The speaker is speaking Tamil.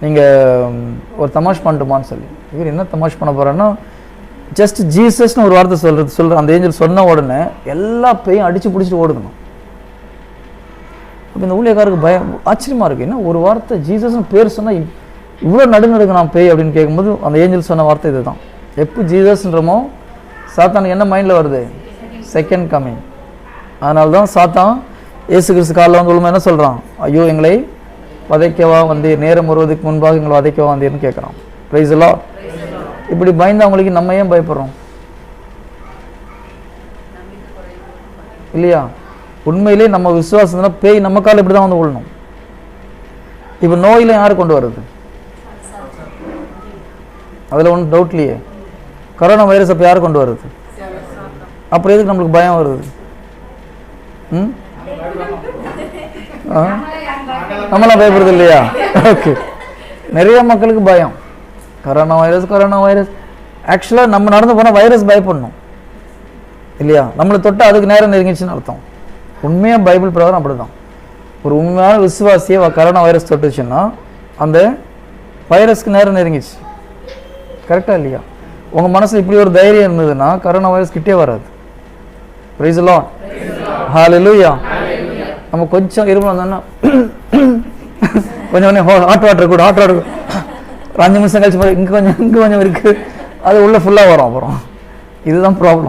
நீங்கள் ஒரு தமாஷ் பண்ணட்டுமான்னு சொல்லி, இவர் என்ன தமாஷ் பண்ண போகிறேன்னா, ஜஸ்ட் ஜீசஸ்னு ஒரு வார்த்தை சொல்கிற அந்த ஏஞ்சல் சொன்ன உடனே எல்லா பேயும் அடித்து பிடிச்சிட்டு ஓடுதுங்க. அப்போ இந்த ஊழியக்காருக்கு பயம், ஆச்சரியமாக இருக்குது. என்ன ஒரு வார்த்தை ஜீசஸ்னு பேர் சொன்னால் இவ்வளோ நடுநடுங்க நான் பேய் அப்படின்னு கேட்கும்போது அந்த ஏஞ்சல் சொன்ன வார்த்தை இது தான். எப்போ ஜீசஸ்ன்றமோ சாத்தானுக்கு என்ன மைண்டில் வருது? Second coming. அதனால தான் சாத்தான் இயேசு கிறிஸ்து காலில் வந்து உண்மை என்ன சொல்கிறான்? ஐயோ எங்களை வதைக்கவா வந்தீர், நேரம் வருவதுக்கு முன்பாக எங்களை வதைக்கவா வந்தீர்னு கேட்குறான். Price the Lord. இப்படி பயந்தவங்களுக்கு நம்ம ஏன் பயப்படுறோம் இல்லையா? உண்மையிலே நம்ம விசுவாசம்னா பேய் நம்ம கால இப்படி தான் வந்து விழணும். இப்போ நோயில யார் கொண்டு வருது? அதில் ஒன்றும் டவுட் இல்லையே. கொரோனா வைரஸ் அப்போ யார் கொண்டு வருது? அப்புறம் எதுக்கு நம்மளுக்கு பயம் வருது? நம்மளாம் பயப்படுறது இல்லையா? ஓகே, நிறைய மக்களுக்கு பயம். Corona virus. ஆக்சுவலாக நம்ம நடந்து போனால் வைரஸ் பயப்படணும் இல்லையா? நம்மளை தொட்டு அதுக்கு நேரம் நெருங்கிச்சுன்னு அர்த்தம். உண்மையாக பைபிள் பிரகாரம் அப்படி தான். ஒரு உண்மையான விசுவாசியை கொரோனா வைரஸ் தொட்டுச்சுன்னா அந்த வைரஸ்க்கு நேரம் நெருங்கிச்சு. கரெக்டாக இல்லையா? உங்கள் மனசில் இப்படி ஒரு தைரியம் இருந்ததுன்னா கொரோனா வைரஸ் கிட்டே வராது. Praise the lord. ஹல்லேலூயா. நம்ம கொஞ்சம் இருமல் வந்தோன்னா கொஞ்சம் ஹாட் வாட்டர் கூட ஒரு 5 நிமிஷம் கழிச்சு இங்கே கொஞ்சம் இருக்குது, அது உள்ளே ஃபுல்லாக வரும். அப்புறம் இதுதான் ப்ராப்ளம்.